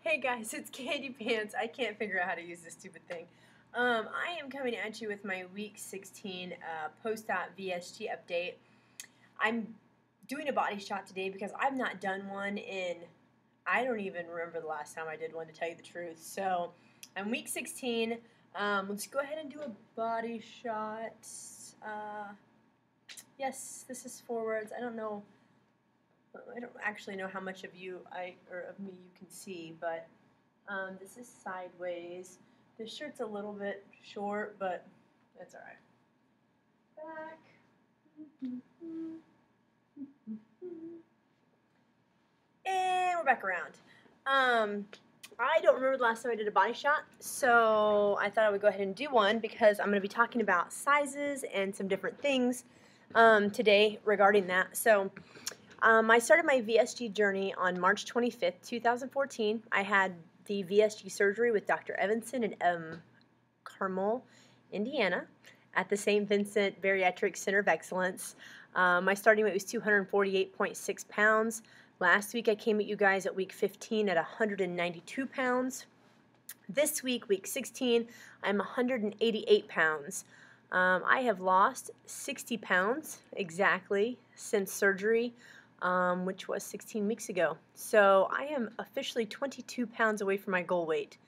Hey guys, it's Candy Pants. I can't figure out how to use this stupid thing. I am coming at you with my week 16 post-op VSG update. I'm doing a body shot today because I've not done one in, I don't even remember the last time I did one, to tell you the truth. So I'm week 16. Let's go ahead and do a body shot. Yes, this is forwards. I don't actually know how much of you of me you can see, but this is sideways. This shirt's a little bit short, but that's all right. Back. And we're back around. I don't remember the last time I did a body shot, so I thought I would go ahead and do one because I'm going to be talking about sizes and some different things today regarding that. So I started my VSG journey on March 25th, 2014. I had the VSG surgery with Dr. Evanson in Carmel, Indiana, at the St. Vincent Bariatric Center of Excellence. My starting weight was 248.6 pounds. Last week I came at you guys at week 15 at 192 pounds. This week, week 16, I'm 188 pounds. I have lost 60 pounds exactly since surgery, which was 16 weeks ago. So I am officially 22 pounds away from my goal weight,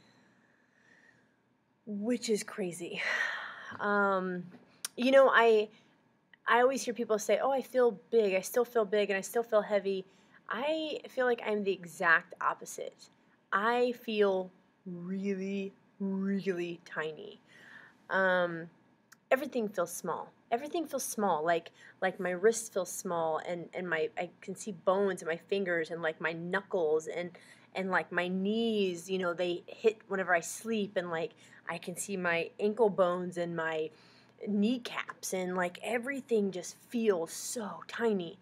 which is crazy. You know, I always hear people say, oh, I feel big, I still feel big, and I still feel heavy. I feel like I'm the exact opposite. I feel really, really tiny. Everything feels small. Everything feels small. Like my wrists feel small, and I can see bones in my fingers, and like my knuckles, and like my knees, you know, they hit whenever I sleep, and like I can see my ankle bones and my kneecaps, and like everything just feels so tiny.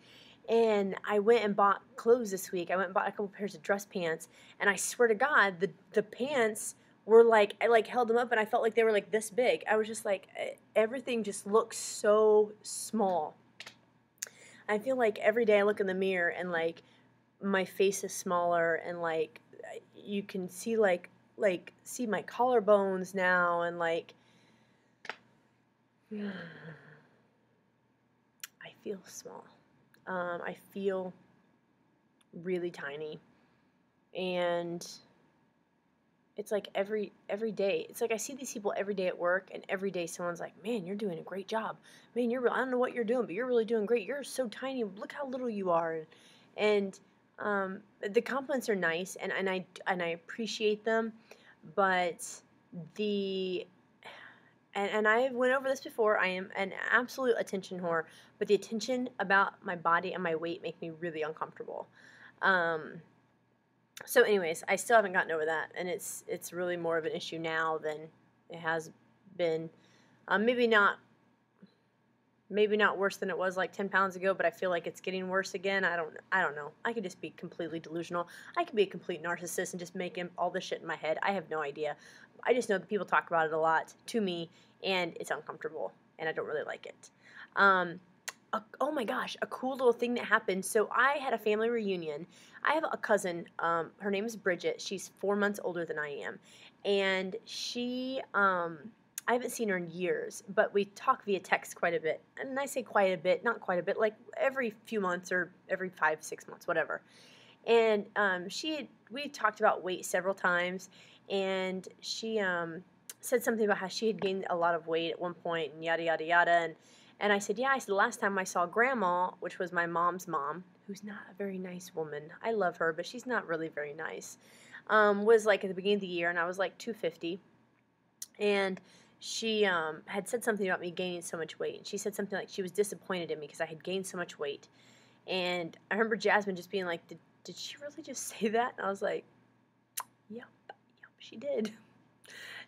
And I went and bought clothes this week. I went and bought a couple pairs of dress pants, and I swear to God, the pants were like, I like held them up and I felt like they were like this big. I was just like, everything just looks so small. I feel like every day I look in the mirror and like my face is smaller, and like you can see like see my collarbones now, and like I feel small. I feel really tiny, and it's like every day. It's like I see these people every day at work, and every day someone's like, "Man, you're doing a great job. Man, I don't know what you're doing, but you're really doing great. You're so tiny. Look how little you are." And the compliments are nice, and I appreciate them, but and I went over this before, I am an absolute attention whore, but the attention about my body and my weight make me really uncomfortable. So anyways, I still haven't gotten over that, and it's really more of an issue now than it has been. Maybe not worse than it was like 10 pounds ago, but I feel like it's getting worse again. I don't know. I could just be completely delusional. I could be a complete narcissist and just make all this shit in my head. I have no idea. I just know that people talk about it a lot to me, and it's uncomfortable, and I don't really like it. Oh my gosh, a cool little thing that happened. So I had a family reunion. I have a cousin. Her name is Bridget. She's 4 months older than I am, and she I haven't seen her in years, but we talk via text quite a bit. And I say quite a bit, not quite a bit, like every few months or every 5-6 months, whatever. And we talked about weight several times, and she said something about how she had gained a lot of weight at one point, and yada yada yada. And I said, yeah. I said, the last time I saw Grandma, which was my mom's mom, who's not a very nice woman. I love her, but she's not really very nice. Was like at the beginning of the year, and I was like 250, and she had said something about me gaining so much weight. And she said something like she was disappointed in me because I had gained so much weight. And I remember Jasmine just being like, did she really just say that? And I was like, yep, she did.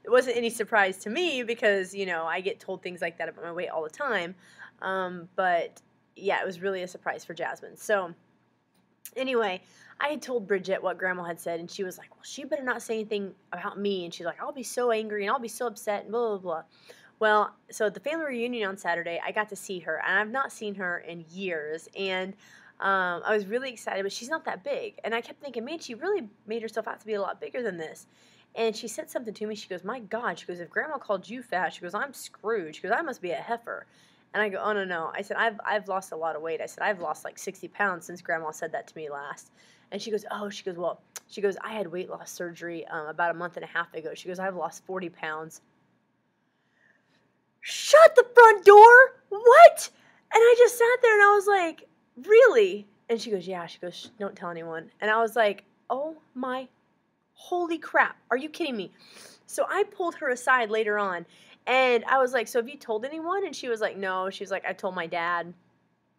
It wasn't any surprise to me because, you know, I get told things like that about my weight all the time. But yeah, it was really a surprise for Jasmine. So anyway, I had told Bridget what Grandma had said, and she was like, well, she better not say anything about me. And she's like, I'll be so angry, and I'll be so upset, and blah, blah, blah. Well, so at the family reunion on Saturday, I got to see her, and I've not seen her in years. And I was really excited, but she's not that big. And I kept thinking, man, she really made herself out to be a lot bigger than this. And she said something to me. She goes, my God. She goes, if Grandma called you fat, she goes, I'm screwed. She goes, I must be a heifer. And I go, oh, no, no. I said, I've lost a lot of weight. I said, I've lost like 60 pounds since Grandma said that to me last. And she goes, oh, she goes, well, she goes, I had weight loss surgery about a month and a half ago. She goes, I've lost 40 pounds. Shut the front door. What? And I just sat there and I was like, really? And she goes, yeah. She goes, don't tell anyone. And I was like, oh my holy crap. Are you kidding me? So I pulled her aside later on and I was like, so have you told anyone? And she was like, no. She was like, I told my dad.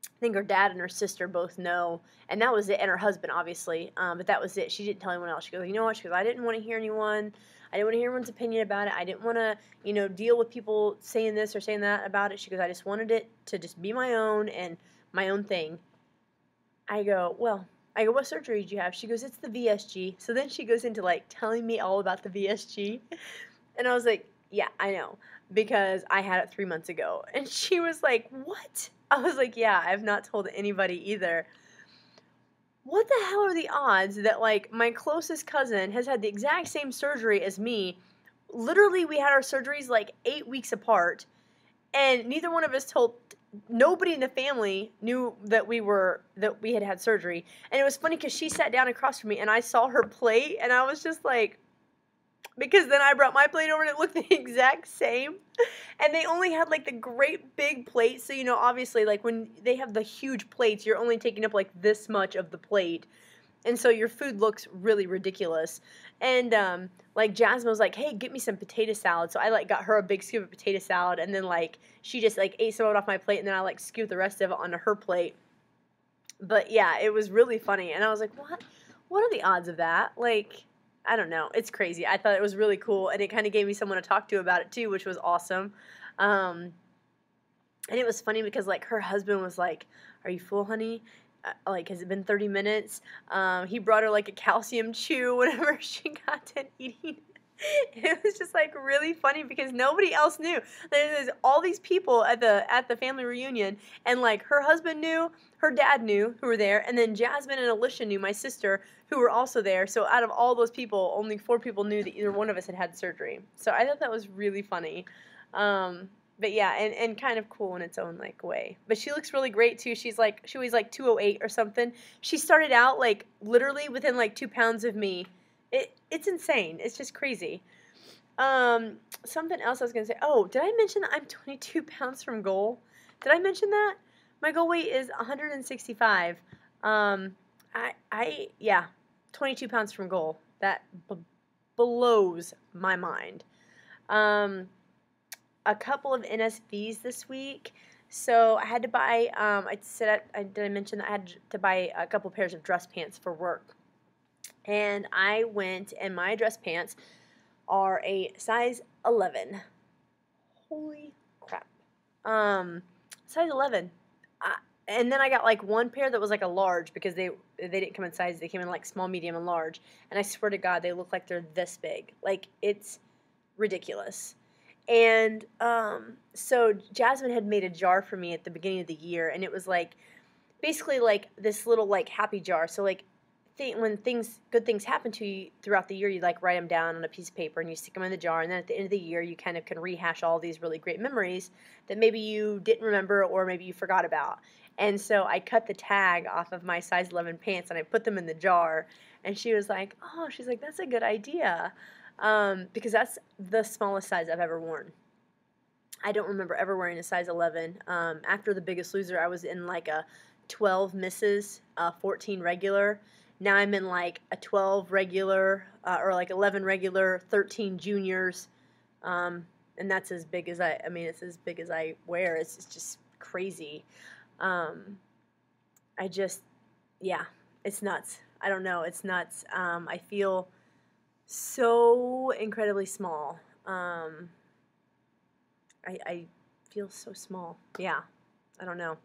I think her dad and her sister both know. And that was it. And her husband, obviously. But that was it. She didn't tell anyone else. She goes, you know what? She goes, I didn't want to hear anyone. I didn't want to hear anyone's opinion about it. I didn't want to, deal with people saying this or saying that about it. She goes, I just wanted it to just be my own and my own thing. I go, what surgery did you have? She goes, it's the VSG. So then she goes into like telling me all about the VSG. And I was like, yeah, I know, because I had it 3 months ago. And she was like, what? I was like, yeah, I've not told anybody either. What the hell are the odds that, like, my closest cousin has had the exact same surgery as me? Literally, we had our surgeries, like, 8 weeks apart, and neither one of us told, nobody in the family knew that we had surgery. And it was funny because she sat down across from me, and I saw her plate, and I was just like, because then I brought my plate over and it looked the exact same. And they only had like the great big plate. So, obviously like when they have the huge plates, you're only taking up like this much of the plate. And so your food looks really ridiculous. And like Jasmine was like, hey, get me some potato salad. So I like got her a big scoop of potato salad. And then like she just like ate some of it off my plate. And then I like scooped the rest of it onto her plate. But yeah, it was really funny. And I was like, what are the odds of that? Like, I don't know. It's crazy. I thought it was really cool, and it kind of gave me someone to talk to about it too, which was awesome. And it was funny because like her husband was like, "Are you full, honey? Like, has it been 30 minutes?" He brought her like a calcium chew whenever she got done eating. It was just like really funny because nobody else knew. There's all these people at the family reunion, and like her husband knew, her dad knew who were there, and then Jasmine and Alicia knew, my sister, who were also there. So out of all those people, only 4 people knew that either one of us had surgery. So I thought that was really funny. But yeah, and kind of cool in its own like way. But she looks really great too. She weighs like 208 or something. She started out like literally within like 2 pounds of me. It's insane. It's just crazy. Something else I was going to say. Oh, did I mention that I'm 22 pounds from goal? Did I mention that? My goal weight is 165. Yeah, 22 pounds from goal. That blows my mind. A couple of NSVs this week. So I had to buy, did I mention that I had to buy a couple pairs of dress pants for work? And I went, and my dress pants are a size 11. Holy crap. Size 11. And then I got like one pair that was like a large because they didn't come in sizes. They came in like small, medium, and large. And I swear to God, they look like they're this big. Like, it's ridiculous. And so Jasmine had made a jar for me at the beginning of the year, and it was like basically like this little like happy jar. So like when good things happen to you throughout the year, you like write them down on a piece of paper and you stick them in the jar, and then at the end of the year you kind of can rehash all these really great memories that maybe you didn't remember or maybe you forgot about. And so I cut the tag off of my size 11 pants and I put them in the jar, and she was like, oh, she's like, that's a good idea, because that's the smallest size I've ever worn. I don't remember ever wearing a size 11. After The Biggest Loser, I was in like a 12 misses, 14 regular. Now I'm in like a 12 regular, or like 11 regular, 13 juniors, and that's as big as it's as big as I wear. It's just crazy. It's nuts. I don't know, it's nuts. I feel so incredibly small. I feel so small. Yeah, I don't know.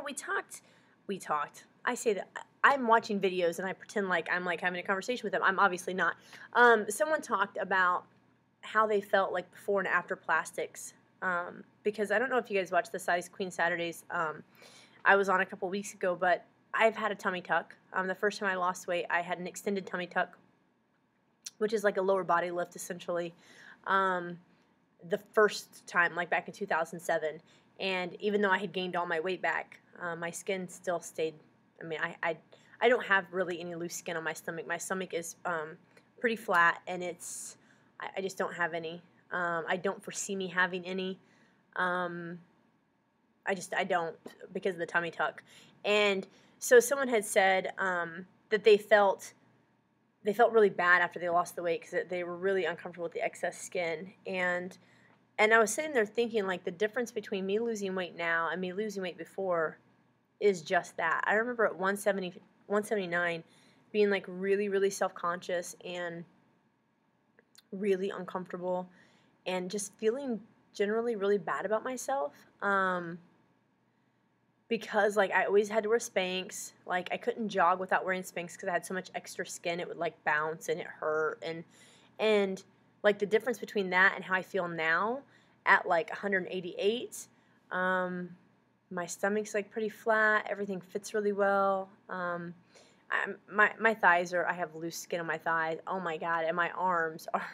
We talked. I say that I'm watching videos and I pretend like I'm like having a conversation with them. I'm obviously not. Someone talked about how they felt like before and after plastics. Because I don't know if you guys watch the Size Queen Saturdays. I was on a couple weeks ago, but I've had a tummy tuck. The first time I lost weight, I had an extended tummy tuck, which is like a lower body lift essentially. The first time, like back in 2007, and even though I had gained all my weight back, my skin still stayed. I mean, I don't have really any loose skin on my stomach. My stomach is pretty flat, and I just don't have any. I don't foresee me having any. I don't, because of the tummy tuck. And so someone had said that they felt really bad after they lost the weight because they were really uncomfortable with the excess skin. And I was sitting there thinking, like, the difference between me losing weight now and me losing weight before is just that. I remember at 179 being, like, really, really self-conscious and really uncomfortable and just feeling generally really bad about myself. Because, like, I always had to wear Spanx. Like, I couldn't jog without wearing Spanx because I had so much extra skin. It would, like, bounce and it hurt. And like, the difference between that and how I feel now at, like, 188, my stomach's, like, pretty flat. Everything fits really well. My thighs I have loose skin on my thighs. Oh, my God. And my arms are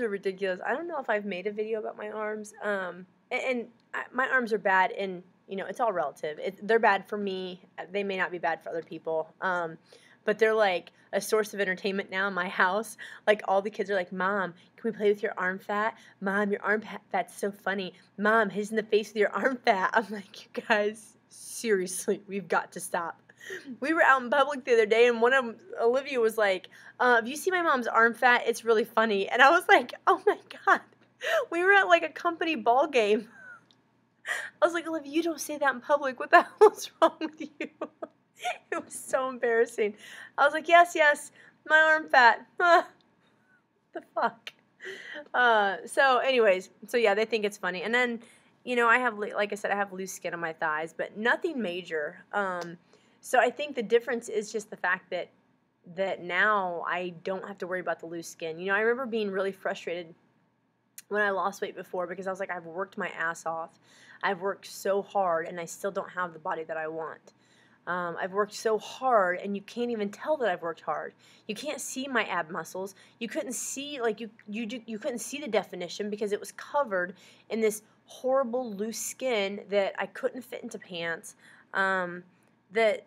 ridiculous. I don't know if I've made a video about my arms. My arms are bad, and it's all relative. They're bad for me. They may not be bad for other people. But they're like a source of entertainment now in my house. Like, all the kids are like, Mom, can we play with your arm fat? Mom, your arm fat's so funny. Mom, hit us in the face with your arm fat. I'm like, you guys, seriously, we've got to stop. We were out in public the other day, and one of them, Olivia, was like, if you see my mom's arm fat, it's really funny. And I was like, oh my God. We were at, like, a company ball game. I was like, Olivia, you don't say that in public. What the hell is wrong with you? It was so embarrassing. I was like, yes, my arm fat. The fuck? So anyways, so yeah, they think it's funny. And then, I have, like I said, I have loose skin on my thighs, but nothing major. So I think the difference is just the fact that now I don't have to worry about the loose skin. I remember being really frustrated when I lost weight before because I was like, I've worked my ass off. I've worked so hard, and I still don't have the body that I want. I've worked so hard, and you can't even tell that I've worked hard. You can't see my ab muscles. You couldn't see, like, you couldn't see the definition because it was covered in this horrible loose skin that I couldn't fit into pants. That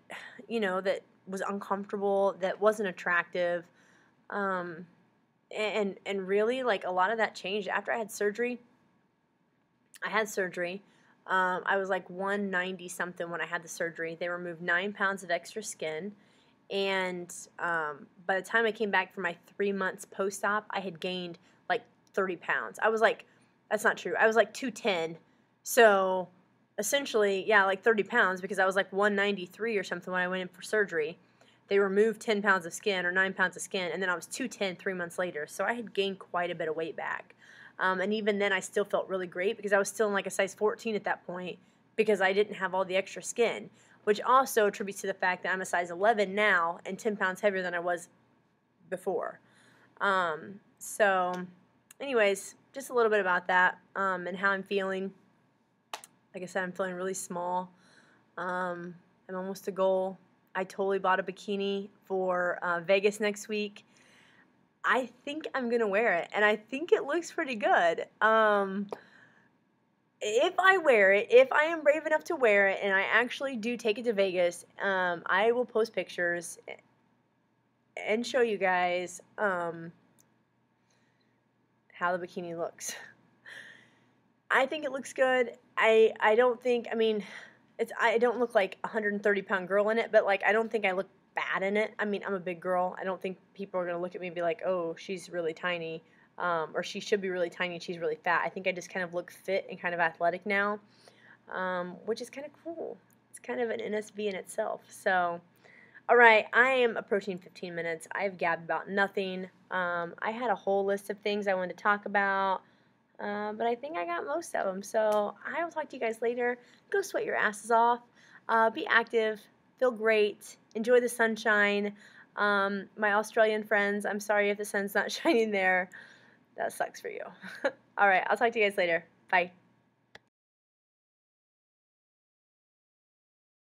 was uncomfortable, that wasn't attractive. And really, like, a lot of that changed after I had surgery. I was like 190 something when I had the surgery. They removed 9 pounds of extra skin, and by the time I came back for my 3 months post-op, I had gained like 30 pounds. I was like, that's not true. I was like 210. So essentially, yeah, like 30 pounds, because I was like 193 or something when I went in for surgery. They removed 10 pounds of skin or 9 pounds of skin, and then I was 210 3 months later. So I had gained quite a bit of weight back. And even then, I still felt really great because I was still in like a size 14 at that point because I didn't have all the extra skin, which also attributes to the fact that I'm a size 11 now and 10 pounds heavier than I was before. So anyways, just a little bit about that and how I'm feeling. Like I said, I'm feeling really small. I'm almost to goal. I totally bought a bikini for Vegas next week. I think I'm going to wear it, and I think it looks pretty good. If I wear it, if I am brave enough to wear it, and I actually do take it to Vegas, I will post pictures and show you guys how the bikini looks. I think it looks good. I don't think, I mean, I don't look like a 130-pound girl in it, but, like, I don't think I look bad in it. I mean, I'm a big girl. I don't think people are going to look at me and be like, oh, she's really tiny, or she should be really tiny and she's really fat. I think I just kind of look fit and kind of athletic now, which is kind of cool. It's kind of an NSV in itself. So, all right, I am approaching 15 minutes. I've gabbed about nothing. I had a whole list of things I wanted to talk about, but I think I got most of them. So I will talk to you guys later. Go sweat your asses off. Be active. Feel great. Enjoy the sunshine. My Australian friends, I'm sorry if the sun's not shining there. That sucks for you. All right, I'll talk to you guys later. Bye.